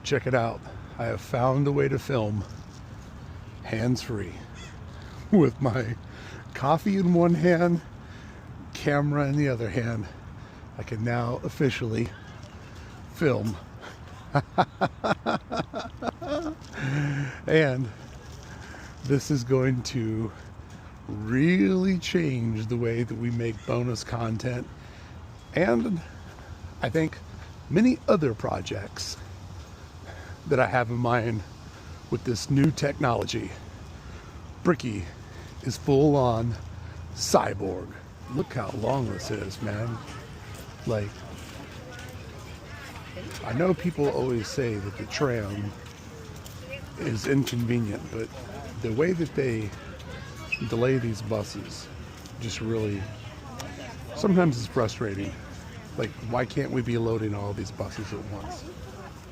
Check it out. I have found a way to film hands-free with my coffee in one hand, camera in the other hand. I can now officially film. And this is going to really change the way that we make bonus content, and I think many other projects that I have in mind with this new technology. Bricky is full on cyborg. Look how long this is, man. Like, I know people always say that the tram is inconvenient, but the way that they delay these buses just really, sometimes it's frustrating. Like, why can't we be loading all these buses at once?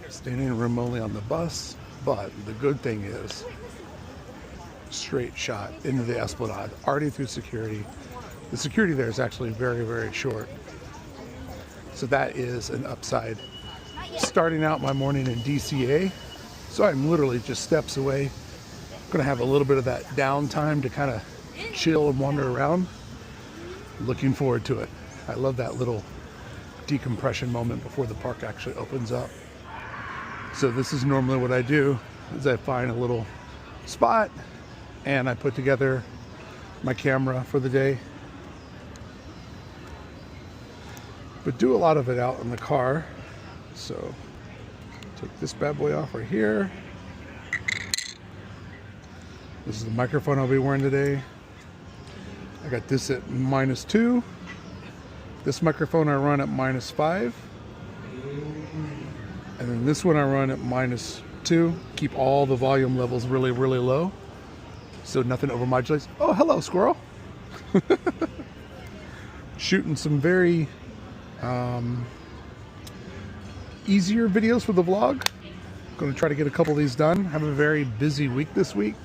Standing room only on the bus, but the good thing is straight shot into the Esplanade, already through security. The security there is actually very, very short. So that is an upside. Starting out my morning in DCA, so I'm literally just steps away. Gonna have a little bit of that downtime to kind of chill and wander around. Looking forward to it. I love that little decompression moment before the park actually opens up. So this is normally what I do, is I find a little spot and I put together my camera for the day. But do a lot of it out in the car. So take this bad boy off right here. This is the microphone I'll be wearing today. I got this at -2. This microphone I run at -5. And then this one I run at -2. Keep all the volume levels really, really low, so nothing overmodulates. Oh, hello, squirrel. Shooting some very easier videos for the vlog. Going to try to get a couple of these done. I have a very busy week this week,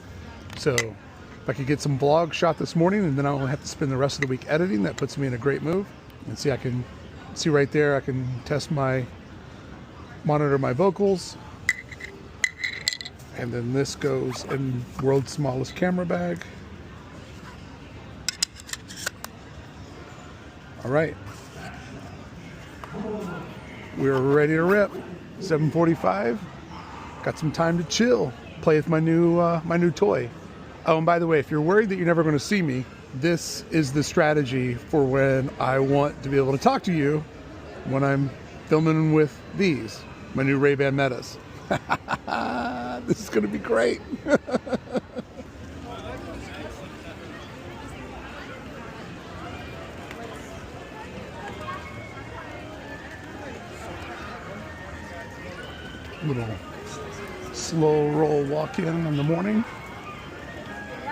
so if I could get some vlogs shot this morning, and then I only have to spend the rest of the week editing, that puts me in a great move. And see, I can see right there, I can monitor my vocals, and then this goes in world's smallest camera bag. All right, we're ready to rip. 7:45. Got some time to chill, play with my new toy. Oh, and by the way, if you're worried that you're never going to see me, this is the strategy for when I want to be able to talk to you when I'm filming with these, my new Ray-Ban Metas. This is going to be great. Little slow roll walk in the morning.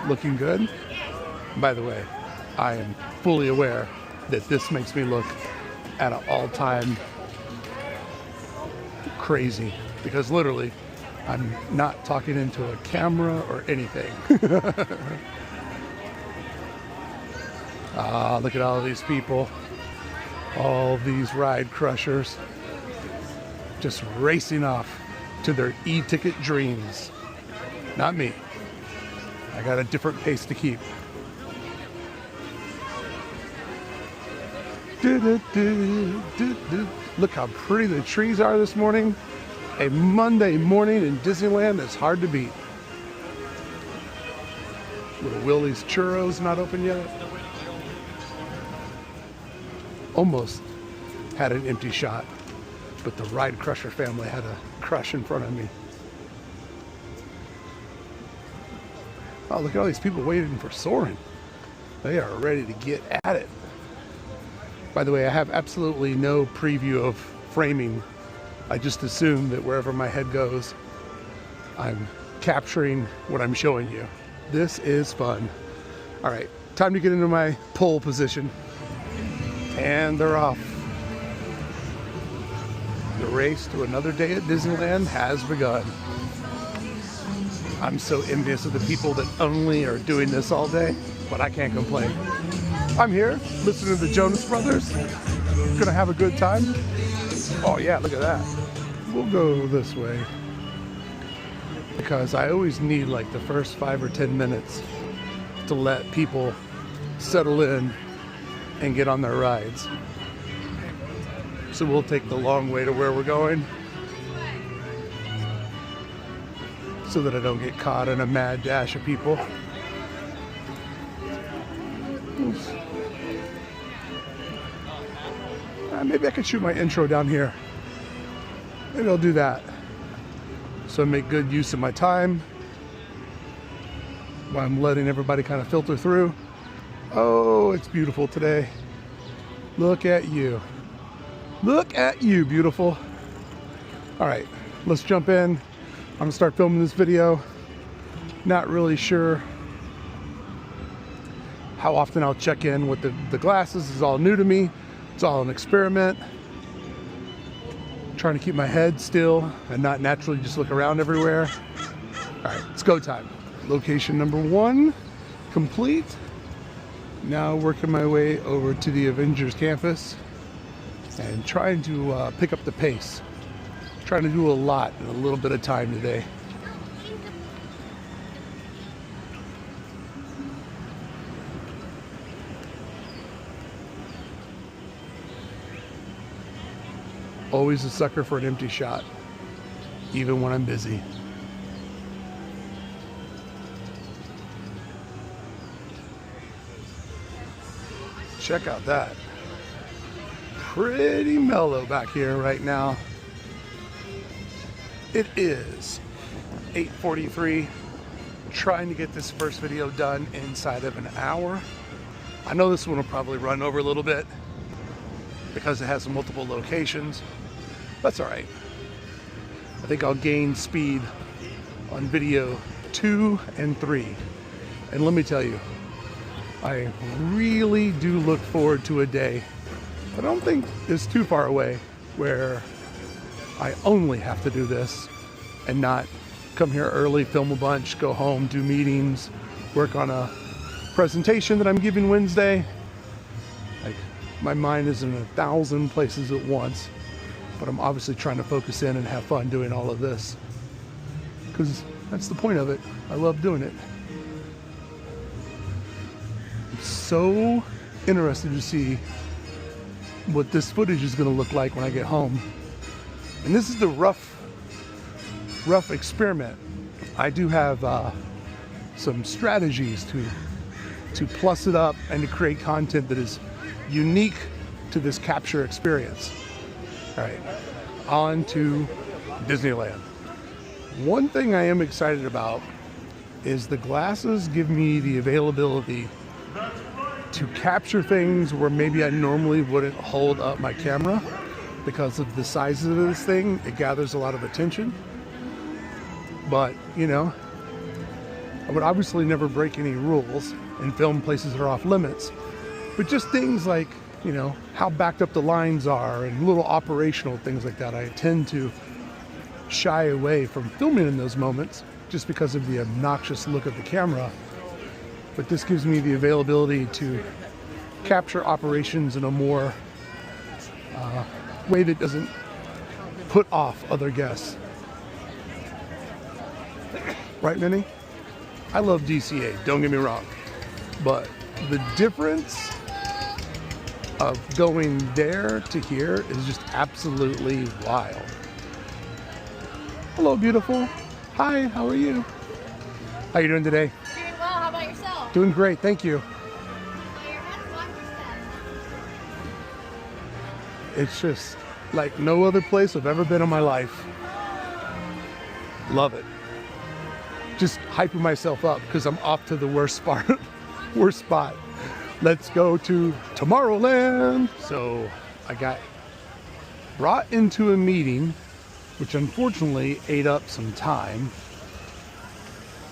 Looking good. By the way, I am fully aware that this makes me look at an all-time crazy, because literally I'm not talking into a camera or anything. Look at all these people, all these ride crushers, just racing off to their e-ticket dreams. Not me. I got a different pace to keep. Look how pretty the trees are this morning. A Monday morning in Disneyland is hard to beat. Little Willie's Churros not open yet. Almost had an empty shot, but the Ride Crusher family had a crush in front of me. Oh, look at all these people waiting for Soarin'. They are ready to get at it. By the way, I have absolutely no preview of framing. I just assume that wherever my head goes, I'm capturing what I'm showing you. This is fun. All right, time to get into my pole position. And they're off. The race to another day at Disneyland has begun. I'm so envious of the people that only are doing this all day, but I can't complain. I'm here, listening to the Jonas Brothers. Gonna have a good time. Oh yeah, look at that. We'll go this way. because I always need like the first 5 or 10 minutes to let people settle in and get on their rides. So we'll take the long way to where we're going so that I don't get caught in a mad dash of people. Maybe I could shoot my intro down here. Maybe I'll do that. So make good use of my time while I'm letting everybody kind of filter through. Oh, it's beautiful today. Look at you. Look at you, beautiful. All right, let's jump in. I'm gonna start filming this video. Not really sure how often I'll check in with the glasses. It's all new to me. It's all an experiment. Trying to keep my head still and not naturally just look around everywhere. All right, it's go time. Location number 1 complete. Now working my way over to the Avengers campus and trying to pick up the pace. Trying to do a lot in a little bit of time today. Always a sucker for an empty shot, even when I'm busy. Check out that. Pretty mellow back here right now. It is 8:43. Trying to get this first video done inside of an hour. I know this one will probably run over a little bit because it has multiple locations. That's all right. I think I'll gain speed on video 2 and 3. And let me tell you, I really do look forward to a day, I don't think it's too far away, where I only have to do this and not come here early, film a bunch, go home, do meetings, work on a presentation that I'm giving Wednesday. Like, my mind is in 1,000 places at once, but I'm obviously trying to focus in and have fun doing all of this, because that's the point of it. I love doing it. I'm so interested to see what this footage is going to look like when I get home. And this is the rough experiment. I do have some strategies to plus it up and to create content that is unique to this capture experience. All right, on to Disneyland. One thing I am excited about is the glasses give me the availability to capture things where maybe I normally wouldn't hold up my camera. Because of the size of this thing, it gathers a lot of attention. But, you know, I would obviously never break any rules and film places that are off limits. But just things like, you know, how backed up the lines are and little operational things like that, I tend to shy away from filming in those moments just because of the obnoxious look of the camera. But this gives me the availability to capture operations in a more way that doesn't put off other guests. Right, Minnie? I love DCA, don't get me wrong. But the difference of going there to here is just absolutely wild. Hello, beautiful. Hi, how are you? How you doing today? Doing well, how about yourself? Doing great, thank you. It's just like no other place I've ever been in my life. Love it. Just hyping myself up because I'm off to the worst spot. Let's go to Tomorrowland. So I got brought into a meeting, which unfortunately ate up some time.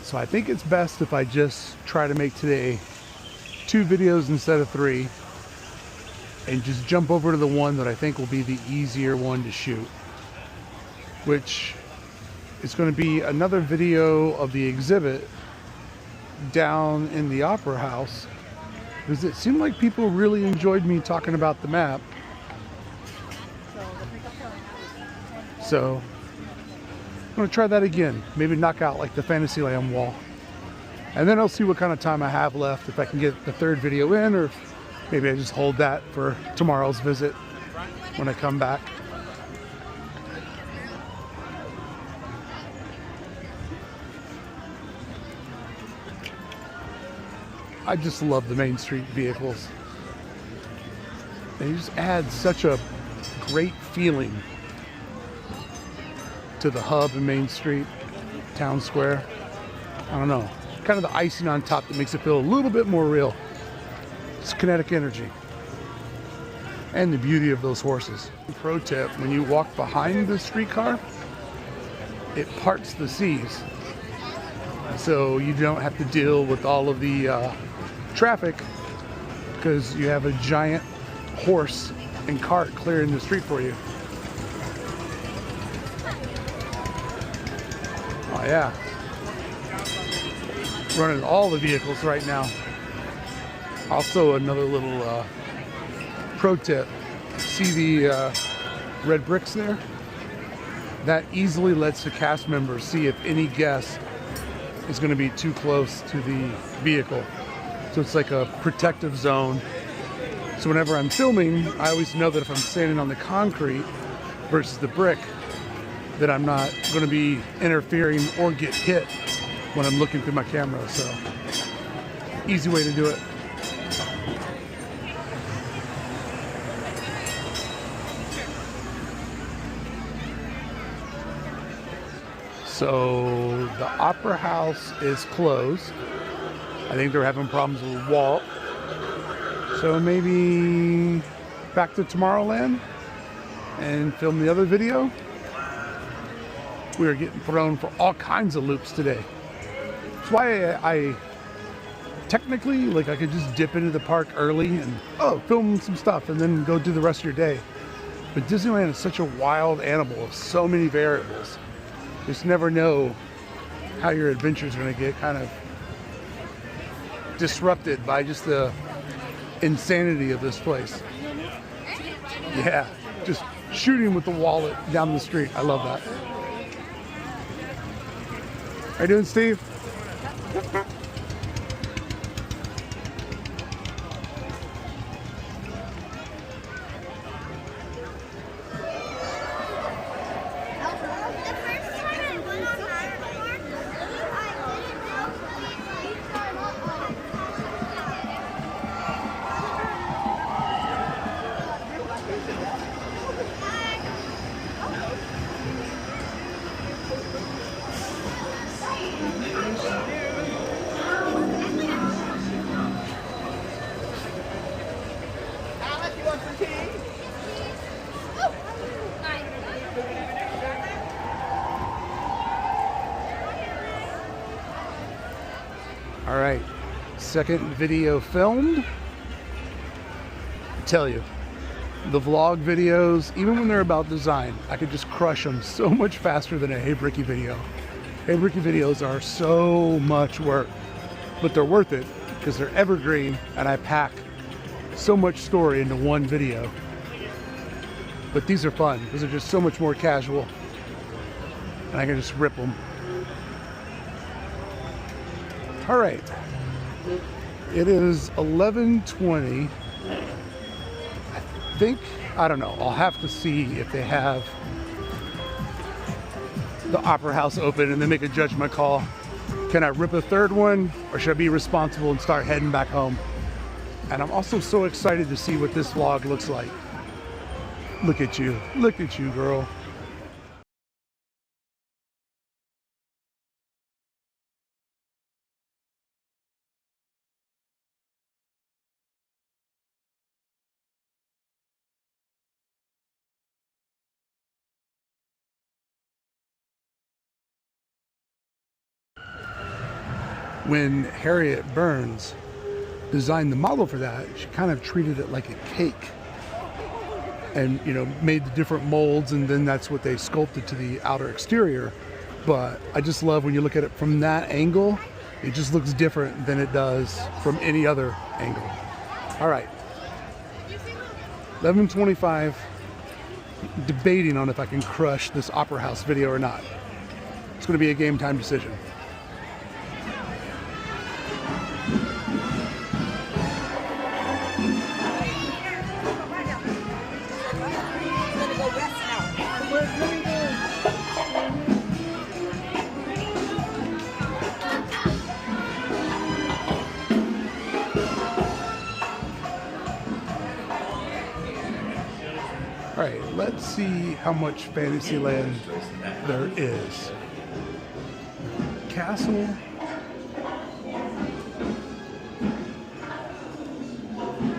So I think it's best if I just try to make today 2 videos instead of 3. And just jump over to the one that I think will be the easier one to shoot, which is going to be another video of the exhibit down in the Opera House, because it seemed like people really enjoyed me talking about the map. I'm gonna try that again. Maybe knock out like the Fantasyland wall. And then I'll see what kind of time I have left, if I can get the third video in, or maybe I just hold that for tomorrow's visit when I come back. I just love the Main Street vehicles. They just add such a great feeling to the hub and Main Street, Town Square. I don't know. Kind of the icing on top that makes it feel a little bit more real. It's kinetic energy. And the beauty of those horses. Pro tip, when you walk behind the streetcar, it parts the seas. So you don't have to deal with all of the traffic, because you have a giant horse and cart clearing the street for you. Oh yeah. Running all the vehicles right now. Also another little pro tip. See the red bricks there? That easily lets the cast members see if any guest is going to be too close to the vehicle. So it's like a protective zone. So whenever I'm filming, I always know that if I'm standing on the concrete versus the brick, that I'm not going to be interfering or get hit when I'm looking through my camera. So easy way to do it. So the Opera House is closed. I think they're having problems with Walt. So maybe back to Tomorrowland and film the other video. We are getting thrown for all kinds of loops today. That's why I technically, like, I could just dip into the park early and film some stuff and then go do the rest of your day. But Disneyland is such a wild animal of so many variables. You just never know how your adventure is going to get kind of disrupted by just the insanity of this place. Yeah, just shooting with the wallet down the street. I love that. How you doing, Steve? All right, second video filmed. I tell you, the vlog videos, even when they're about design, I could just crush them so much faster than a Hey Bricky video. Hey Bricky videos are so much work, but they're worth it because they're evergreen and I pack so much story into one video. But these are fun because they're just so much more casual and I can just rip them. All right, it is 11:20. I don't know, I'll have to see if they have the Opera House open and then make a judgment call. Can I rip a third one or should I be responsible and start heading back home? And I'm also so excited to see what this vlog looks like. Look at you, girl. When Harriet Burns designed the model for that, she kind of treated it like a cake and, you know, made the different molds, and then that's what they sculpted to the outer exterior. But I just love when you look at it from that angle, it just looks different than it does from any other angle. All right, 11:25, debating on if I can crush this Opera House video or not. It's going to be a game time decision. All right, let's see how much Fantasyland there is. Castle.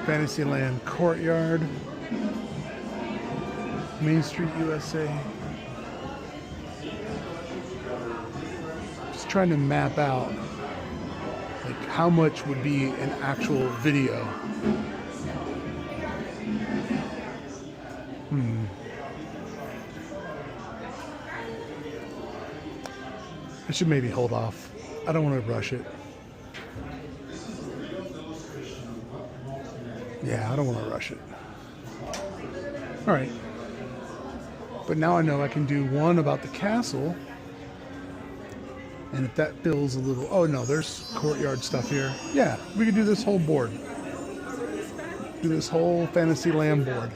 Fantasyland Courtyard. Main Street, USA. Just trying to map out like how much would be an actual video. I should maybe hold off. I don't want to rush it. Yeah, I don't want to rush it. All right. But now I know I can do one about the castle. And if that feels a little... Oh, no, there's courtyard stuff here. Yeah, we could do this whole board. Do this whole Fantasyland board.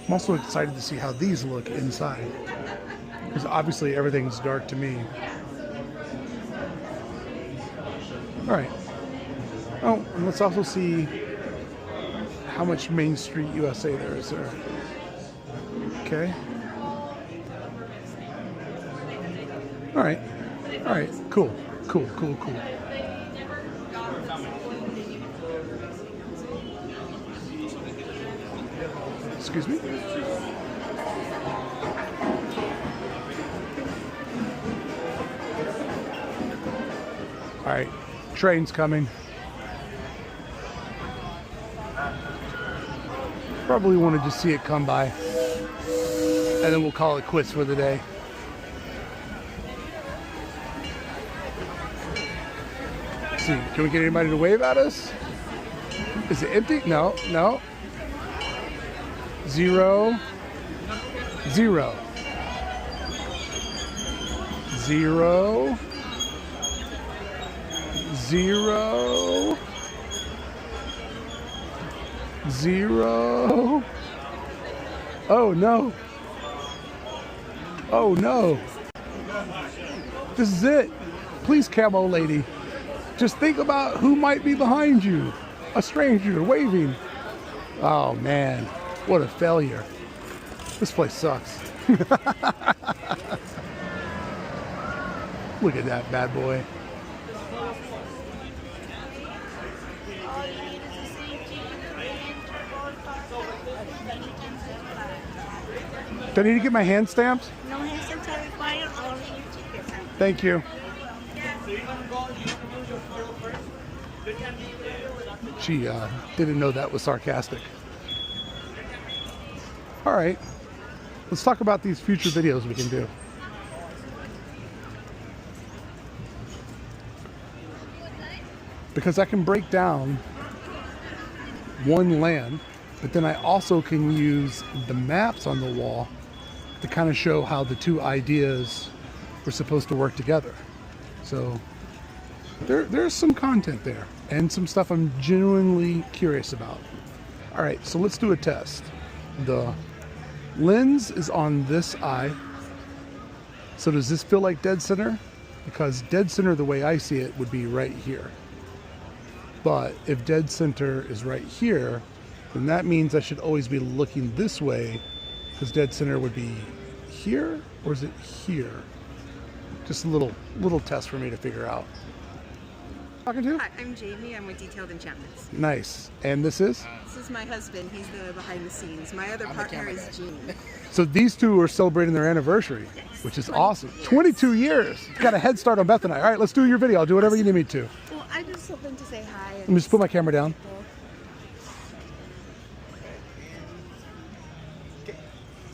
I'm also excited to see how these look inside. Because obviously everything's dark to me. All right. Oh, and let's also see how much Main Street USA there is there. Okay. All right. All right. Cool. Cool, cool, cool. Excuse me. All right, train's coming. Probably want to just see it come by, and then we'll call it quits for the day. Let's see, can we get anybody to wave at us? Is it empty? No, no. 0, 0, 0, 0, 0. Oh no. Oh no. This is it. Please, camo lady. Just think about who might be behind you. A stranger waving. Oh man, what a failure. This place sucks. Look at that bad boy. Do I need to get my hand stamped? No hand stamps are required, only your tickets. Thank you. She didn't know that was sarcastic. All right, let's talk about these future videos we can do. Because I can break down one land, but then I also can use the maps on the wall to kind of show how the two ideas were supposed to work together. So there's some content there and some stuff I'm genuinely curious about. All right, so let's do a test. The lens is on this eye. So does this feel like dead center? Because dead center, the way I see it, would be right here. But if dead center is right here, then that means I should always be looking this way, because dead center would be here, or is it here? Just a little test for me to figure out. Talking to? Hi, I'm Jamie. I'm with Detailed Enchantments. Nice. And this is? This is my husband. He's the behind the scenes. My other partner is Jean. So these two are celebrating their anniversary, Yes. which is 22 awesome. years. 22 years. Got a head start on Beth and I. All right, let's do your video. I'll do whatever you need me to. Well, I just hoping to say hi. Let me just put my camera down.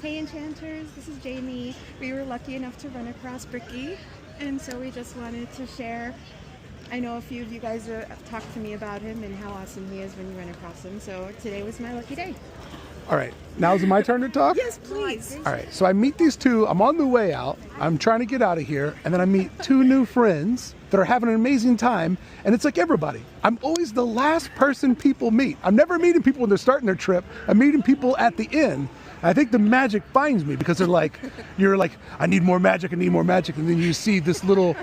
Hey Enchanters, this is Jamie. We were lucky enough to run across Bricky, and so we just wanted to share. I know a few of you guys have talked to me about him and how awesome he is when you run across him, so today was my lucky day. All right, now is it my turn to talk? Yes, please. All right, so I meet these two. I'm on the way out. I'm trying to get out of here. And then I meet two new friends that are having an amazing time. And it's like everybody. I'm always the last person people meet. I'm never meeting people when they're starting their trip. I'm meeting people at the end. I think the magic finds me because they're like, you're like, I need more magic, I need more magic. And then you see this little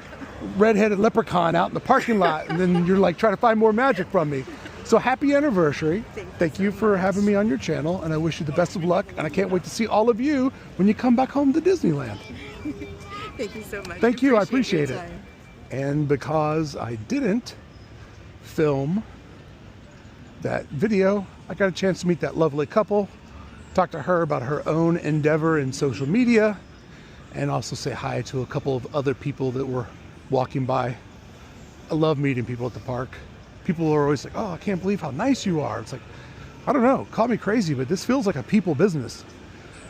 redheaded leprechaun out in the parking lot. And then you're like trying to find more magic from me. So happy anniversary. Thank you for having me on your channel, and I wish you the best of luck, and I can't wait to see all of you when you come back home to Disneyland. Thank you so much. Thank you, I appreciate your it. time. And because I didn't film that video, I got a chance to meet that lovely couple, talk to her about her own endeavor in social media, and also say hi to a couple of other people that were walking by. I love meeting people at the park. People are always like, oh, I can't believe how nice you are. It's like, I don't know, call me crazy, but this feels like a people business.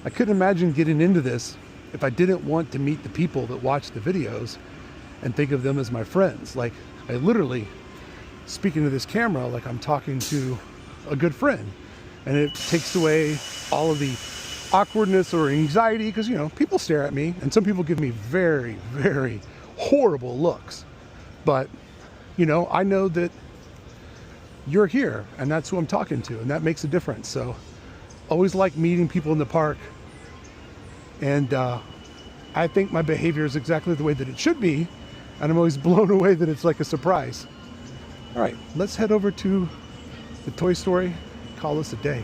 I couldn't imagine getting into this if I didn't want to meet the people that watch the videos and think of them as my friends. Like, I literally, speaking to this camera, like I'm talking to a good friend. And it takes away all of the awkwardness or anxiety because, you know, people stare at me and some people give me very, very horrible looks. But, you know, I know that you're here and that's who I'm talking to, and that makes a difference. So always like meeting people in the park, and I think my behavior is exactly the way that it should be, and I'm always blown away that it's like a surprise. All right, let's head over to the Toy Story, call this a day.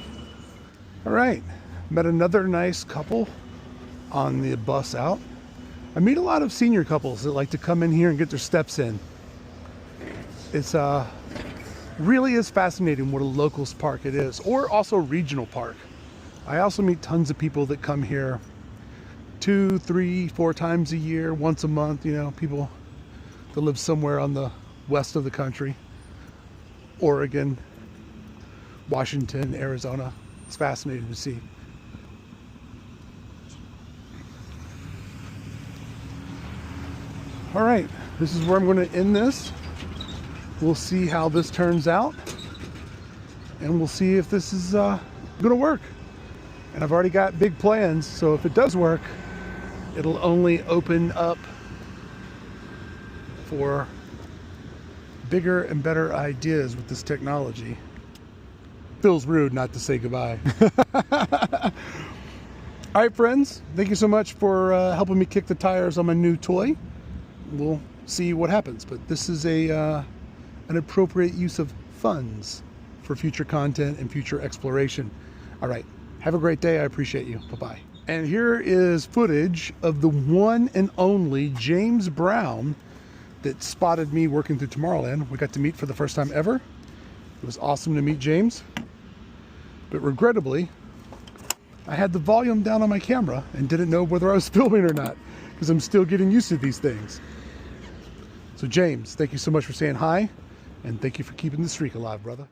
All right, met another nice couple on the bus out. I meet a lot of senior couples that like to come in here and get their steps in. It's really is fascinating what a locals park it is, or also regional park. I also meet tons of people that come here 2, 3, 4 times a year, once a month, you know, people that live somewhere on the west of the country, Oregon, Washington, Arizona. It's fascinating to see. All right, this is where I'm going to end this. We'll see how this turns out, and we'll see if this is gonna work. And I've already got big plans, so if it does work, it'll only open up for bigger and better ideas with this technology. Feels rude not to say goodbye. All right, friends, thank you so much for helping me kick the tires on my new toy. We'll see what happens, but this is an appropriate use of funds for future content and future exploration. All right, have a great day. I appreciate you. Bye-bye. And here is footage of the one and only James Brown that spotted me working through Tomorrowland. We got to meet for the first time ever. It was awesome to meet James, but regrettably, I had the volume down on my camera and didn't know whether I was filming or not because I'm still getting used to these things. So James, thank you so much for saying hi. And thank you for keeping the streak alive, brother.